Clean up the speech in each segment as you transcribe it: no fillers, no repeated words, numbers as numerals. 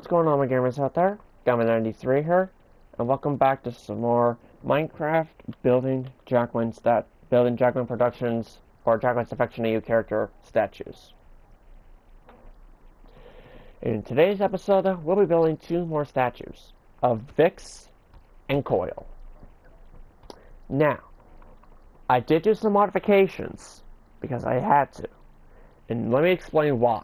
What's going on, my gamers out there? Gamma93 here, and welcome back to some more Minecraft building Jackman Productions for Jackman's Affection AU character statues. In today's episode, we'll be building two more statues of Vix and Coil. Now, I did do some modifications because I had to, and let me explain why.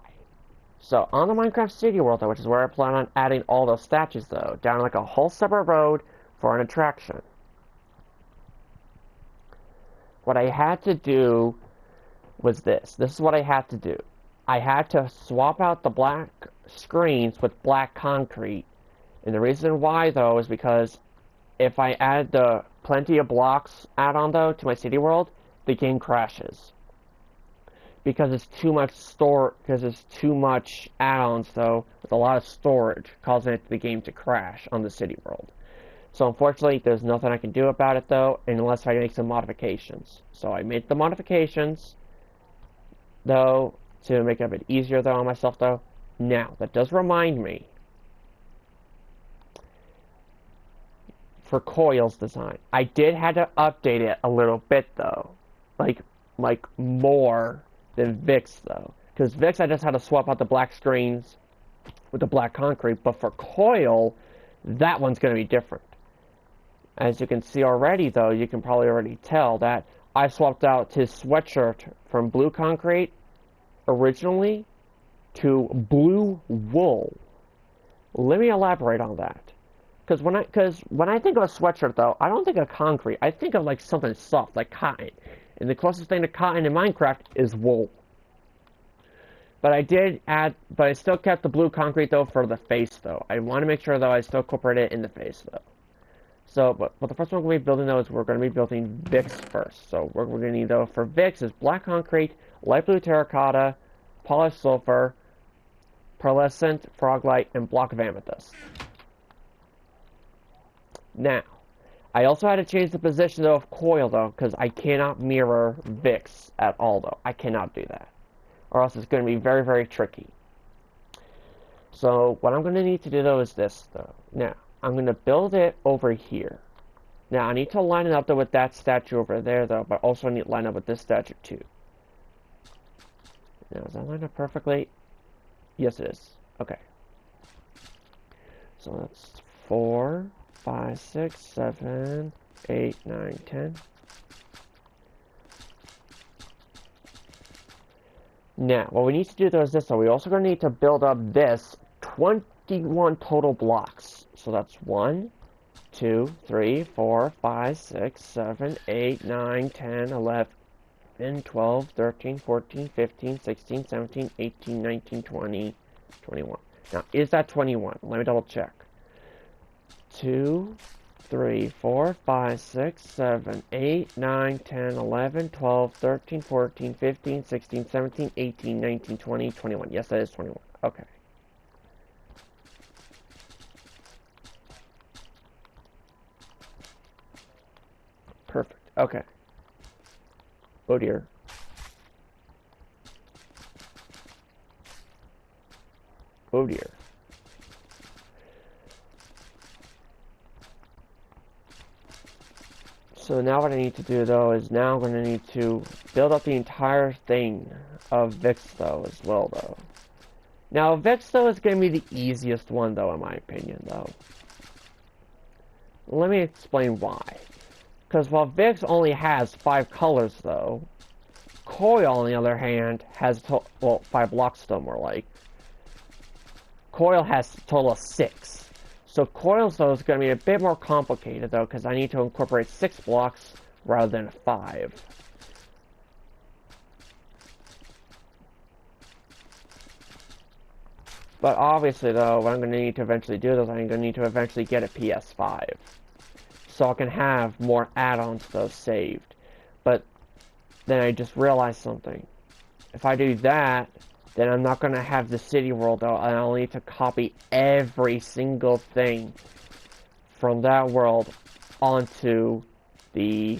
So, on the Minecraft City World, though, which is where I plan on adding all those statues, though, down like a whole separate road for an attraction. What I had to do was this. This is what I had to do. I had to swap out the black screens with black concrete. And the reason why, though, is because if I add the plenty of blocks add-on, though, to my City World, the game crashes. Because it's too much add-ons, though, with a lot of storage, causing the game to crash on the City World. So unfortunately, there's nothing I can do about it, though, unless I make some modifications. So I made the modifications, though, to make it a bit easier, though, on myself, though. Now, that does remind me, for Coil's design, I did have to update it a little bit, though. Like more than Vix, though, because Vix I just had to swap out the black screens with the black concrete, but for Coil, that one's going to be different. As you can see already, though, you can probably already tell that I swapped out his sweatshirt from blue concrete originally to blue wool. Let me elaborate on that. Because when I think of a sweatshirt, though, I don't think of concrete. I think of like something soft, like cotton. And the closest thing to cotton in Minecraft is wool. But I still kept the blue concrete, though, for the face, though. I want to make sure, though, I still incorporate it in the face, though. So, but the first one we're going to be building, though, is we're going to be building Vix first. So, what we're going to need, though, for Vix is black concrete, light blue terracotta, polished sulfur, pearlescent froglight, and block of amethyst. Now, I also had to change the position, though, of Coil, though, because I cannot mirror Vix at all, though. I cannot do that. Or else it's going to be very, very tricky. So, what I'm going to need to do, though, is this, though. Now, I'm going to build it over here. Now, I need to line it up, though, with that statue over there, though, but also I need to line up with this statue, too. Now, is that lined up perfectly? Yes, it is. Okay. So, that's 4, 5, 6, 7, 8, 9, 10. Now, what we need to do, though, is this, though. We're also going to need to build up this 21 total blocks. So that's 1, 2, 3, 4, 5, 6, 7, 8, 9, 10, 11, 12, 13, 14, 15, 16, 17, 18, 19, 20, 21. Now, is that 21? Let me double check. 2, 3, 4, 5, 6, 7, 8, 9, 10, 11, 12, 13, 14, 15, 16, 17, 18, 19, 20, 21. Yes, that is 21. Okay. Perfect. Okay. Oh dear. Oh dear. So now what I need to do, though, is now I'm going to need to build up the entire thing of Vix, though, as well, though. Now, Vix, though, is going to be the easiest one, though, in my opinion, though. Let me explain why. Because while Vix only has 5 colors, though, Coil, on the other hand, has, 5 blocks, though, more like. Coil has a total of 6. So Coil's, though, is going to be a bit more complicated, though, because I need to incorporate 6 blocks rather than 5. But obviously, though, what I'm going to need to eventually do is I'm going to need to eventually get a PS5. So I can have more add-ons, though, saved. But then I just realized something. If I do that, then I'm not going to have the City World, though, and I'll need to copy every single thing from that world onto the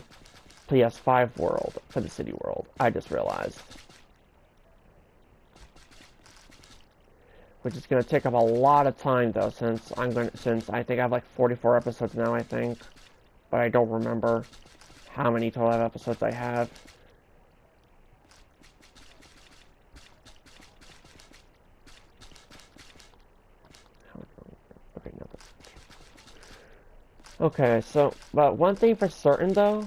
PS5 world for the City World. I just realized. which is gonna take up a lot of time though, since I think I have like 44 episodes now, I think, but I don't remember how many total episodes I have. Okay, no. Okay, so, but one thing for certain though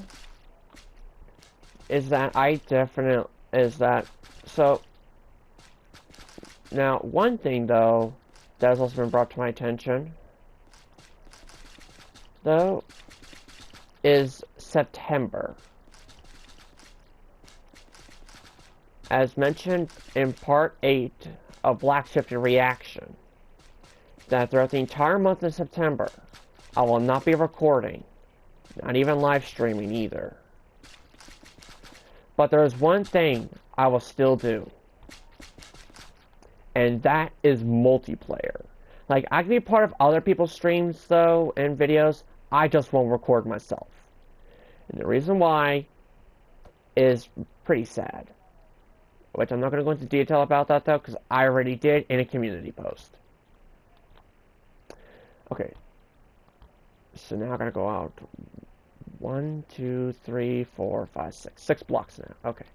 is that now one thing though that has also been brought to my attention though is September. As mentioned in part 8 of Black Shifted Reaction, that throughout the entire month of September, I will not be recording, not even live streaming either. But there is one thing I will still do, and that is multiplayer. Like, I can be part of other people's streams, though, and videos. I just won't record myself. And the reason why is pretty sad. Which I'm not going to go into detail about that, though, because I already did in a community post. Okay. So now I'm going to go out 1, 2, 3, 4, 5, 6. 6 blocks now. Okay.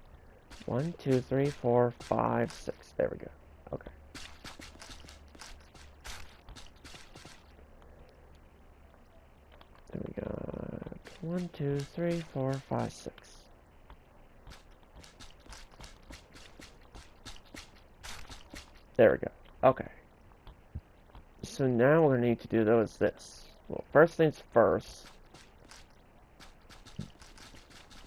1, 2, 3, 4, 5, 6. There we go. Okay. There we go. 1, 2, 3, 4, 5, 6. There we go. Okay. So now what we need to do though is this. Well, first things first.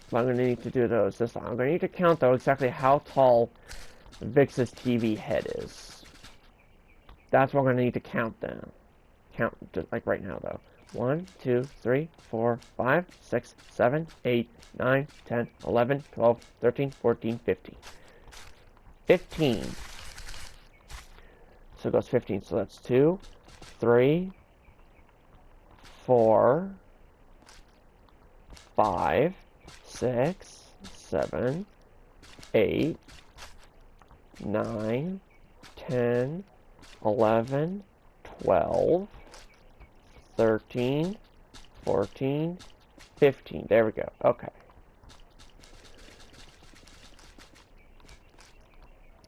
What I'm going to need to do though is this. I'm going to need to count though exactly how tall Vix's TV head is. That's what I'm going to need to count then. Count just like right now though. 1, 2, 3, 4, 5, 6, 7, 8, 9, 10, 11, 12, 13, 14, 15. 15. So it goes 15. So that's 2, 3, 4, 5, 6, 7, 8, 9, 10, 11, 12, 13, 14, 15. There we go. Okay.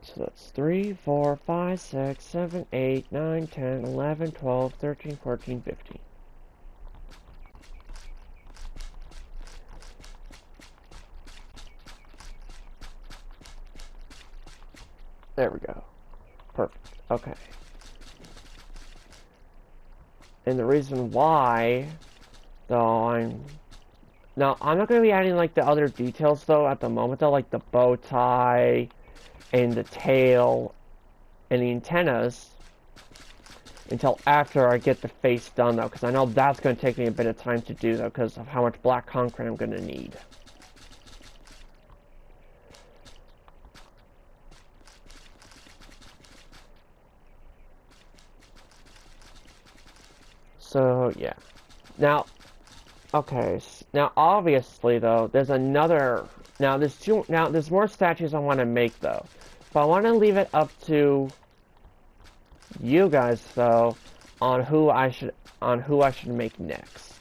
So that's 3, 4, 5, 6, 7, 8, 9, 10, 11, 12, 13, 14, 15. There we go. Perfect. Okay. And the reason why, though, I'm not going to be adding, like, the other details, though, at the moment, though, like the bow tie and the tail and the antennas until after I get the face done, though, because I know that's going to take me a bit of time to do, though, because of how much black concrete I'm going to need. So, yeah. Now, okay, now obviously, though, there's another, now there's more statues I want to make, though. But I want to leave it up to you guys, though, on who I should make next.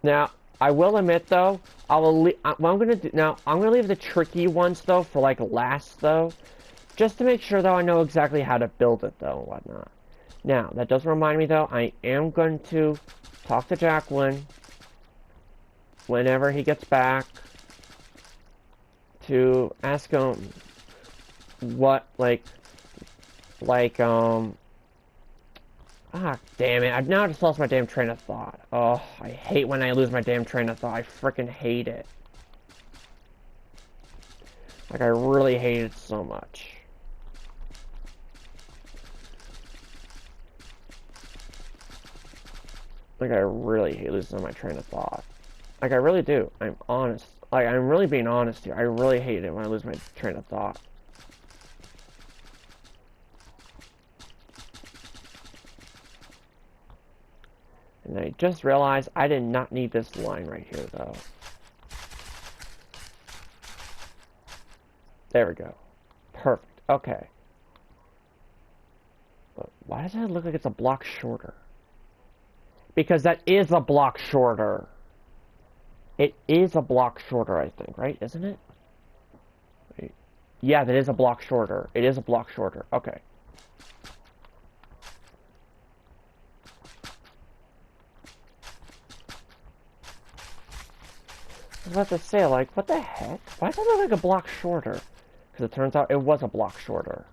Now, I will admit though, what I'm gonna do now, I'm gonna leave the tricky ones though for like last though, just to make sure though I know exactly how to build it though and whatnot. Now, that does remind me though, I am going to talk to Jacqueline whenever he gets back to ask him what ah, damn it. I've now just lost my damn train of thought. Oh, I hate when I lose my damn train of thought. I freaking hate it. Like, I really hate it so much. Like, I really hate losing my train of thought. Like, I really do. I'm honest. Like, I'm really being honest here. I really hate it when I lose my train of thought. And I just realized I did not need this line right here, though. There we go. Perfect. Okay. But why does it look like it's a block shorter? Because that is a block shorter. It is a block shorter, I think, right? Isn't it? Wait. Yeah, that is a block shorter. It is a block shorter. Okay. I was about to say, like, what the heck? Why does it look like a block shorter? Because it turns out it was a block shorter.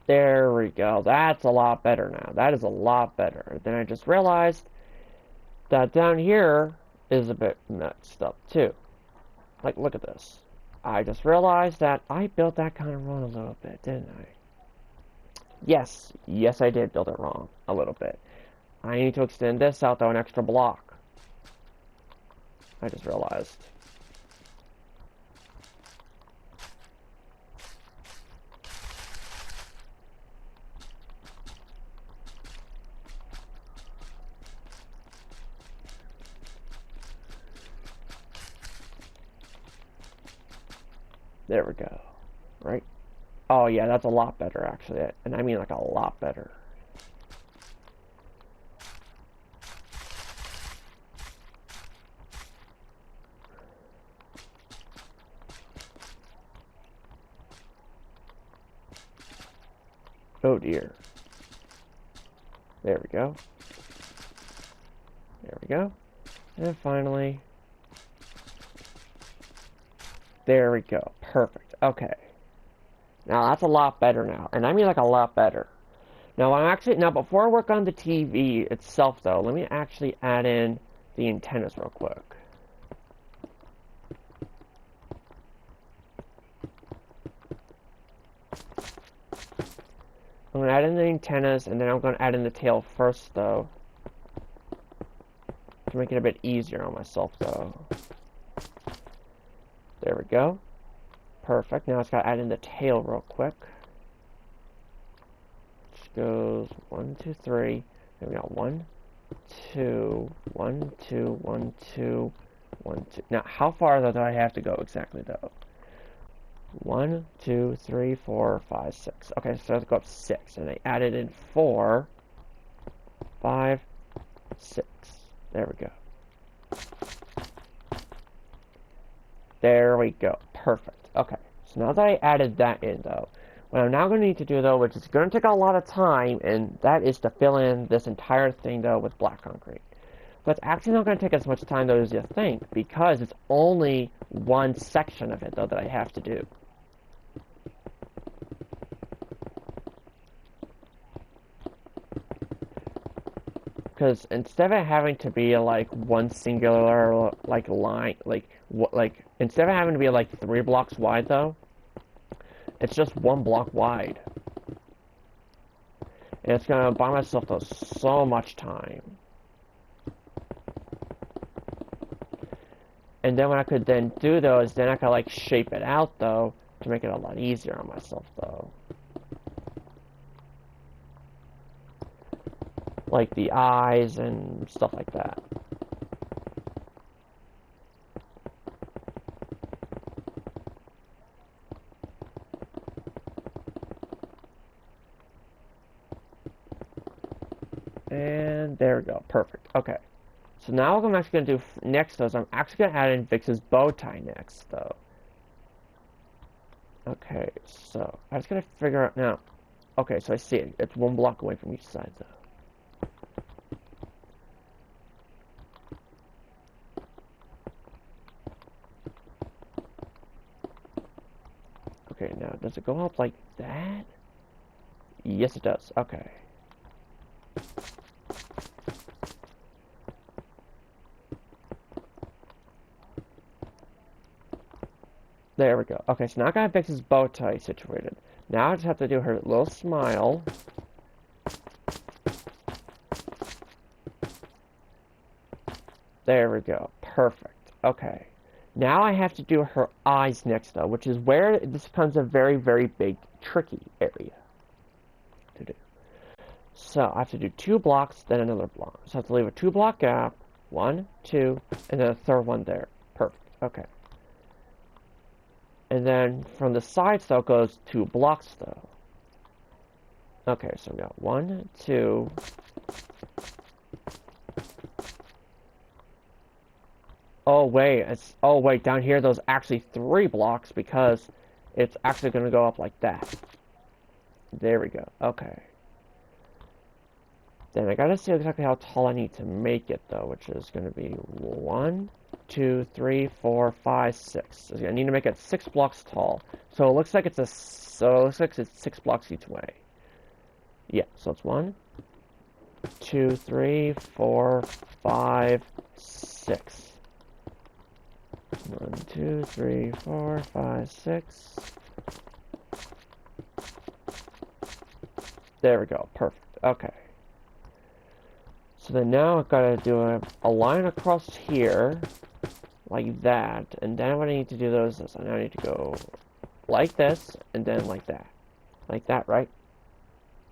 There we go. That's a lot better now. That is a lot better. Then I just realized that down here is a bit messed up too. Like, look at this. I just realized that I built that kind of wrong a little bit, didn't I? Yes. Yes, I did build it wrong a little bit. I need to extend this out, though, an extra block. I just realized. There we go. Right? Oh, yeah, that's a lot better, actually. And I mean, like, a lot better. Oh, dear. There we go. There we go. And finally... There we go. Perfect. Okay. Now that's a lot better now. And I mean like a lot better. Now before I work on the TV itself though, let me actually add in the antennas real quick. I'm going to add in the antennas and then I'm going to add in the tail first though. To make it a bit easier on myself though. There we go. Perfect. Now I just gotta add in the tail real quick. Which goes 1, 2, 3. Then we got 1, 2, 1, 2, 1, 2, 1, 2. Now, how far though do I have to go exactly though? 1, 2, 3, 4, 5, 6. Okay, so I have to go up 6. And I added in 4, 5, 6. There we go. There we go. Perfect. Okay. So now that I added that in, though, what I'm now going to need to do, though, which is going to take a lot of time, and that is to fill in this entire thing, though, with black concrete. But it's actually not going to take as much time, though, as you think, because it's only one section of it, though, that I have to do. Because instead of having to be like one singular like line, instead of having to be like 3 blocks wide though, it's just 1 block wide. And it's gonna buy myself though so much time. And then what I could then do though is then I could like shape it out though to make it a lot easier on myself though. Like the eyes and stuff like that. And there we go. Perfect. Okay. So now what I'm actually going to do next though is I'm actually going to add in Vix's bow tie next though. Okay, so I was going to figure out now. Okay, so I see it. It's 1 block away from each side though. Okay, now, does it go up like that? Yes, it does. Okay. There we go. Okay, so now I gotta fix his bow tie situated. Now I just have to do her little smile. There we go. Perfect. Okay. Now I have to do her eyes next, though, which is where this becomes a very, very big, tricky area to do. So I have to do 2 blocks, then another block. So I have to leave a 2-block gap. 1, 2, and then a third one there. Perfect. Okay. And then from the sides, though, it goes 2 blocks, though. Okay, so we got 1, 2. Oh wait, down here there's actually 3 blocks because it's actually going to go up like that. There we go. Okay. Then I gotta see exactly how tall I need to make it though, which is going to be 1, 2, 3, 4, 5, 6. I need to make it 6 blocks tall. So it looks like it's 6 blocks each way. Yeah, so it's 1, 2, 3, 4, 5, 6. 1, 2, 3, 4, 5, 6. There we go. Perfect. Okay. So then now I've got to do a line across here, like that, and then what I need to do is this. I now need to go like this, and then like that. Like that, right?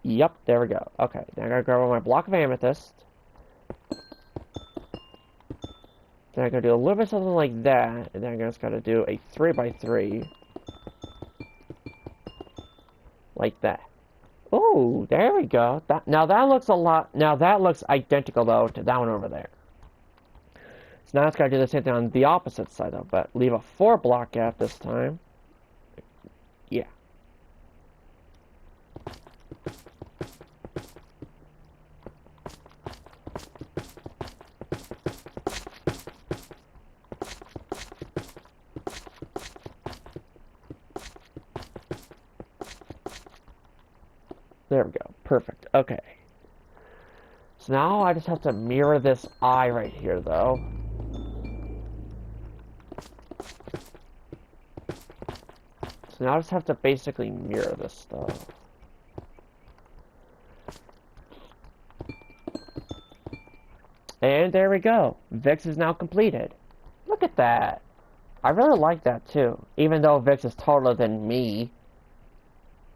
Yep, there we go. Okay, then I gotta grab my block of amethyst. Then I gotta do a little bit something like that, and then I just gotta do a 3x3. Like that. Oh, there we go. Now that looks identical though to that one over there. So now it's gotta do the same thing on the opposite side though, but leave a 4-block gap this time. Yeah. There we go. Perfect. Okay. So now I just have to mirror this eye right here, though. So now I just have to basically mirror this stuff. And there we go. Vix is now completed. Look at that. I really like that, too. Even though Vix is taller than me.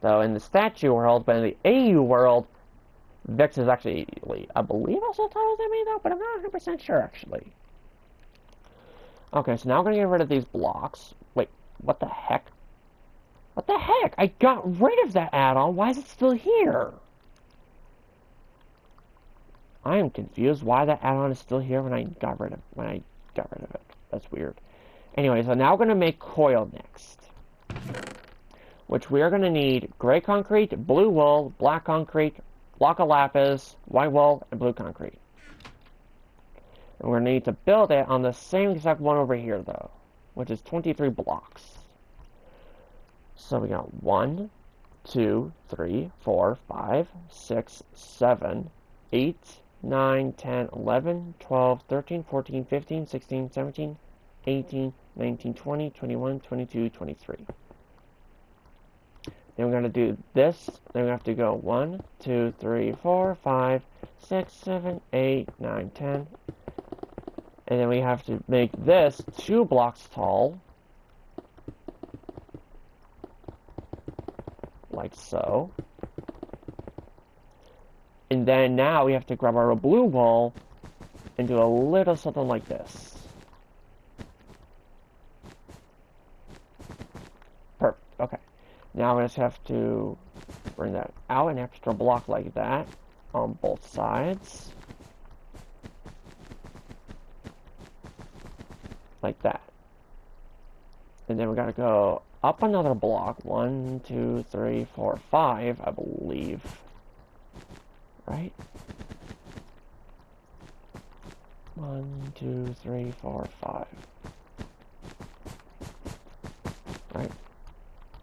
Though in the statue world, but in the AU world, Vix is actually, I believe, also taller than me, though, but I'm not 100% sure, actually. Okay, so now I'm going to get rid of these blocks. Wait, what the heck? What the heck? I got rid of that add-on. Why is it still here? I am confused why that add-on is still here when I got rid of it. That's weird. Anyway, so now we're going to make Coil next. Which we are going to need gray concrete, blue wool, black concrete, block of lapis, white wool, and blue concrete. And we're going to need to build it on the same exact one over here, though, which is 23 blocks. So we got 1, 2, 3, 4, 5, 6, 7, 8, 9, 10, 11, 12, 13, 14, 15, 16, 17, 18, 19, 20, 21, 22, 23. Then we're going to do this. Then we have to go 1, 2, 3, 4, 5, 6, 7, 8, 9, 10. And then we have to make this 2 blocks tall. Like so. And then now we have to grab our blue wool and do a little something like this. Perfect. Okay. Now I just have to bring that out an extra block like that on both sides. Like that. And then we gotta go up another block. 1, 2, 3, 4, 5, I believe. Right? 1, 2, 3, 4, 5. Right?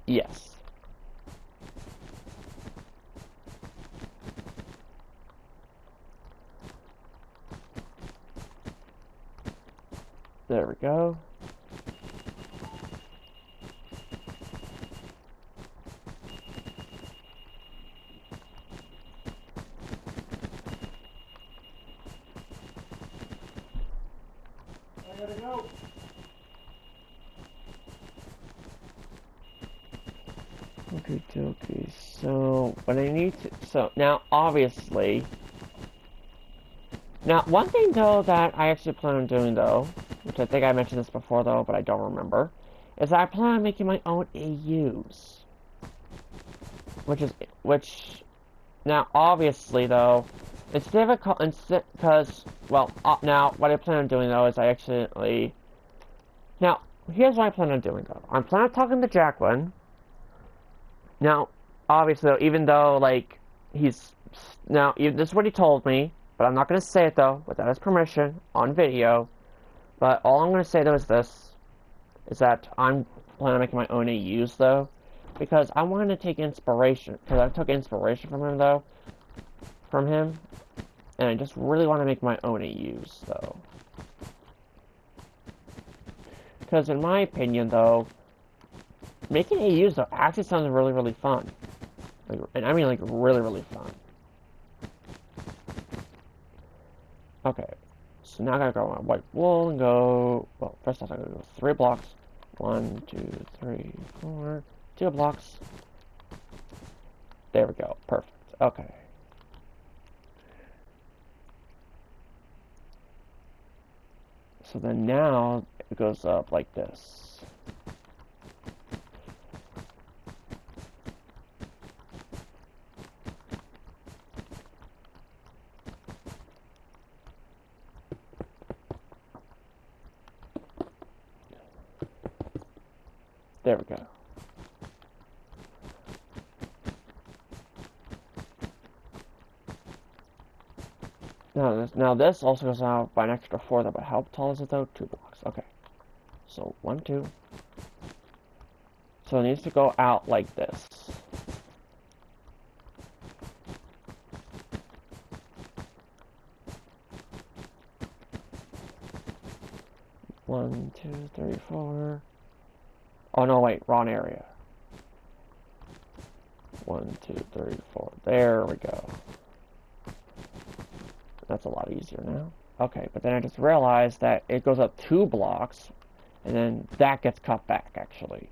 Yes. There we go. I gotta go. Okay, so but I need to, so now obviously, now one thing though that I actually plan on doing though, which I think I mentioned this before though, but I don't remember, is that I plan on making my own AUs. Which, now obviously though, instead of because, well, now what I plan on doing though is I actually, now, here's what I plan on doing though. I'm planning on talking to Jacqueline. Now, obviously though, even though, like, this is what he told me, but I'm not going to say it though, without his permission, on video. But all I'm going to say though is this, is that I'm planning on making my own AUs though, because I wanted to take inspiration, because I took inspiration from him though, and I just really want to make my own AUs though. Because in my opinion though, making AUs though actually sounds really, really fun. Like, and I mean like really, really fun. Okay, so now I gotta go on white wool and go, well, first off I gotta go 3 blocks. 1, 2, 3, 4, 2 blocks. There we go, perfect, okay. So then now it goes up like this. There we go. Now this also goes out by an extra 4 though, but how tall is it though? 2 blocks. Okay. So 1, 2. So it needs to go out like this. One, 2, 3, 4. Oh no, wait, wrong area. 1, 2, 3, 4. There we go. That's a lot easier now. Okay, but then I just realized that it goes up 2 blocks, and then that gets cut back, actually.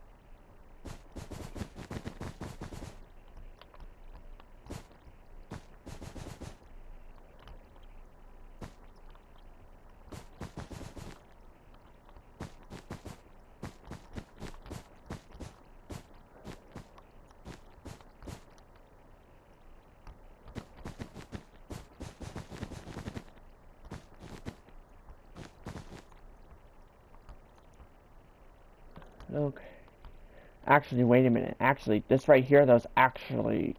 Okay. Actually, wait a minute. Actually, this right here, though, is actually...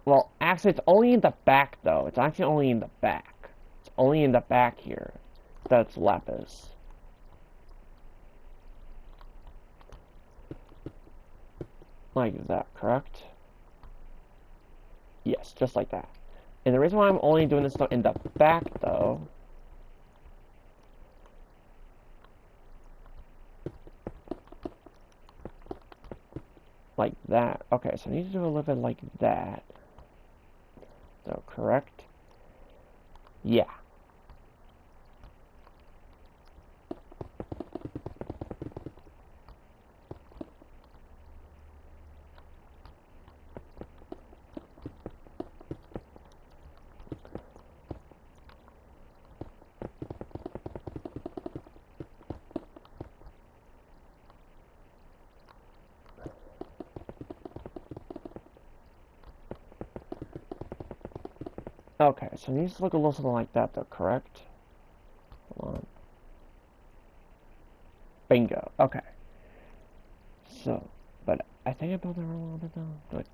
Well, actually, it's only in the back, though. It's actually only in the back. It's only in the back here that's lapis. Like that, correct? Yes, just like that. And the reason why I'm only doing this in the back, though... Like that. Okay, so I need to do a little bit like that. So, correct? Yeah. Okay, so it needs to look a little something like that, though, correct? Hold on. Bingo. Okay. So, but I think I built it wrong a little bit, though. But,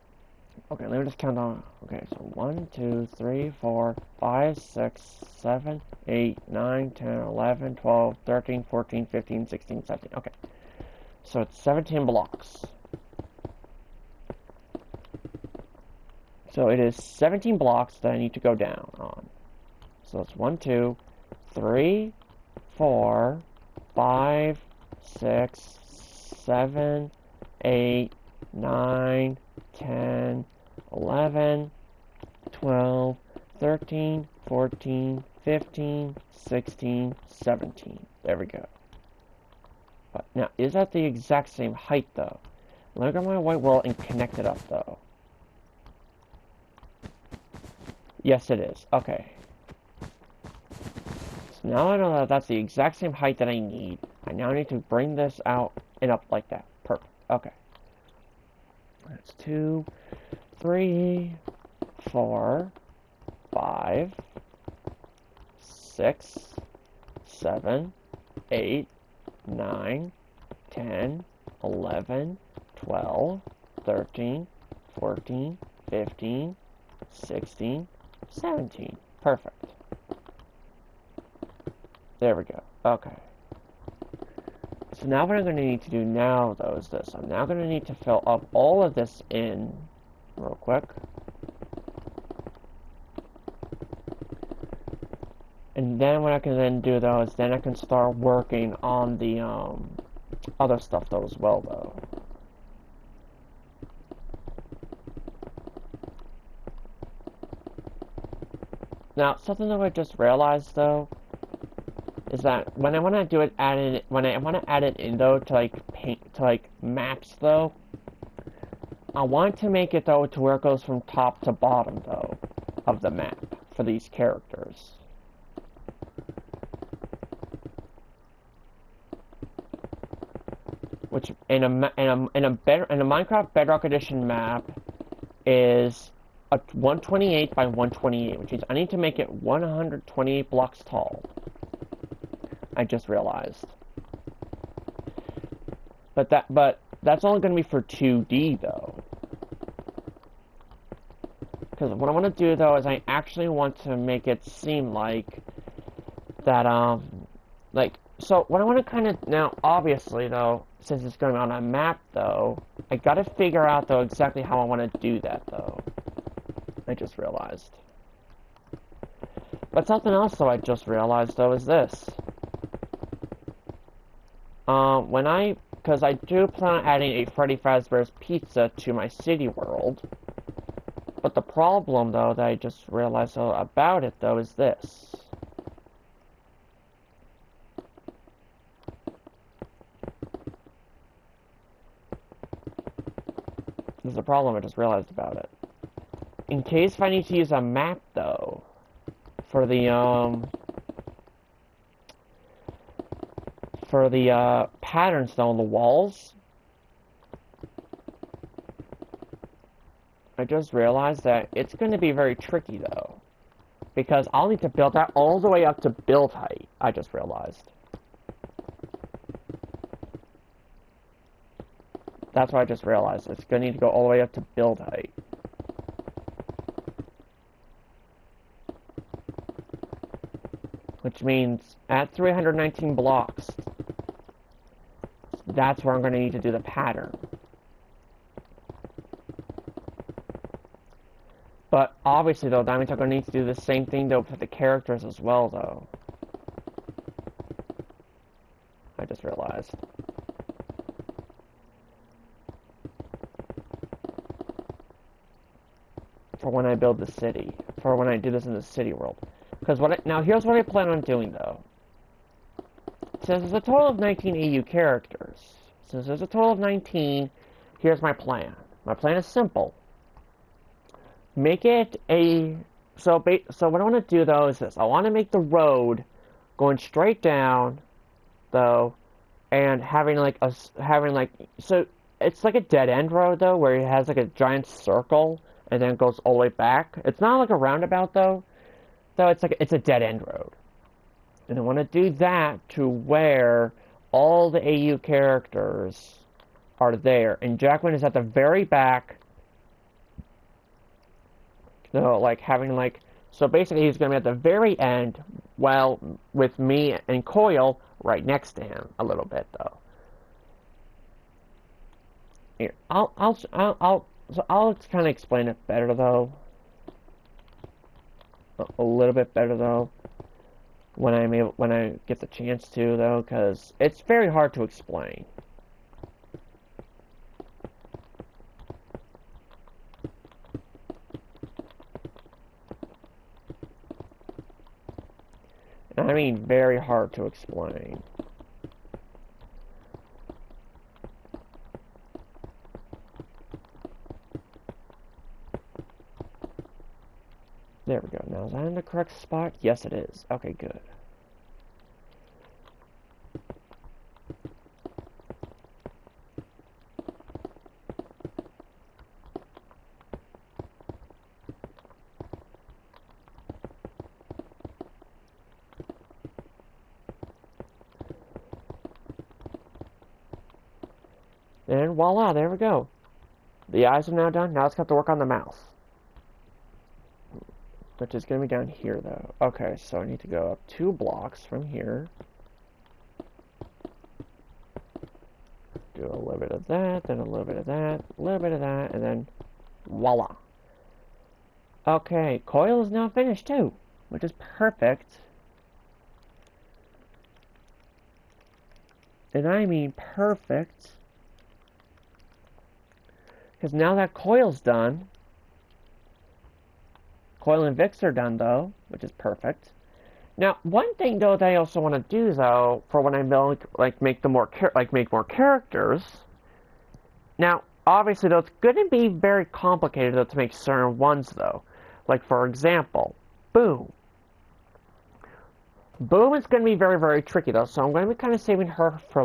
okay, let me just count down. Okay, so 1, 2, 3, 4, 5, 6, 7, 8, 9, 10, 11, 12, 13, 14, 15, 16, 17. Okay. So it's 17 blocks. So it is 17 blocks that I need to go down on. So it's 1, 2, 3, 4, 5, 6, 7, 8, 9, 10, 11, 12, 13, 14, 15, 16, 17. There we go. But now, is that the exact same height, though? Let me grab my white wool and connect it up, though. Yes, it is. Okay. So now I know that that's the exact same height that I need. I now need to bring this out and up like that. Perfect. Okay. That's 2, 3, 4, 5, 6, 7, 8, 9, 10, 11, 12, 13, 14, 15, 16, 17. Perfect. There we go. Okay. So now what I'm going to need to do now, though, is this. I'm now going to need to fill up all of this in real quick. And then what I can then do, though, is then I can start working on the other stuff, though, as well, though. Now, something that I just realized, though, is that when I want to do it, when I want to add it in, though, to like paint, to like maps, though, I want to make it, though, to where it goes from top to bottom, though, of the map for these characters. Which in a Minecraft Bedrock Edition map is a 128 by 128, which means I need to make it 128 blocks tall. I just realized. But that's only going to be for 2D, though. Because what I want to do, though, is I actually want to make it seem like that, so what I want to kind of, now, obviously, though, since it's going on a map, though, I got to figure out, though, exactly how I want to do that, though. I just realized. But something else, though, I just realized, though, is this. Because I do plan on adding a Freddy Fazbear's Pizza to my city world. But the problem, though, that I just realized about it, though, is this. There's a problem I just realized about it. In case if I need to use a map, though, for the patterns, though, on the walls, I just realized that it's going to be very tricky, though, because I'll need to build that all the way up to build height, I just realized. That's what I just realized. It's going to need to go all the way up to build height. Which means at 319 blocks, that's where I'm going to need to do the pattern. But obviously, though, that means I'm going to need to do the same thing, though, for the characters as well, though. I just realized. For when I build the city. For when I do this in the city world. Because now here's what I plan on doing, though. Since there's a total of 19 AU characters, since there's a total of 19, here's my plan. My plan is simple. Make it a... So what I want to do, though, is this. I want to make the road going straight down, though, and having, like, so it's like a dead-end road, though, where it has, like, a giant circle, and then it goes all the way back. It's not like a roundabout, though. So it's a dead-end road. And I want to do that to where all the AU characters are there. And Jacqueline is at the very back. So, like, having, like... So, basically, he's going to be at the very end, well, with me and Coil right next to him a little bit, though. Here, I'll kind of explain it better, though. A little bit better, though, when I get the chance to, though, because it's very hard to explain. I mean, very hard to explain. There we go. Now, is that in the correct spot? Yes, it is. Okay, good. And voila, there we go. The eyes are now done. Now let's have to work on the mouth. Which is going to be down here, though. Okay, so I need to go up 2 blocks from here. Do a little bit of that, then a little bit of that, a little bit of that, and then voila. Okay, Coil is now finished, too. Which is perfect. And I mean perfect. Because now that Coil's done, Coil and Vix are done, though, which is perfect. Now, one thing, though, that I also want to do, though, for when I make more characters. Now, obviously, though, it's going to be very complicated, though, to make certain ones, though. Like, for example, Boom. Boom is going to be very, very tricky, though, so I'm going to be kind of saving her for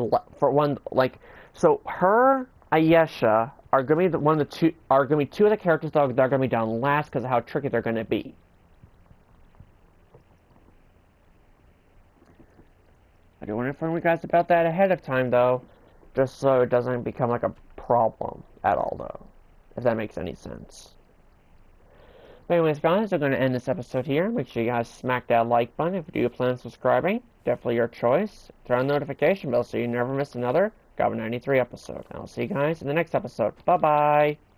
one, like, so her, Ayesha, are going to be two of the characters, though, that are going to be done last because of how tricky they're going to be. I do want to inform you guys about that ahead of time, though, just so it doesn't become like a problem at all, though, if that makes any sense. But anyways, guys, I'm going to end this episode here. Make sure you guys smack that like button if you do plan on subscribing. Definitely your choice. Turn on the notification bell so you never miss another Goblin 93 episode. And I'll see you guys in the next episode. Bye-bye!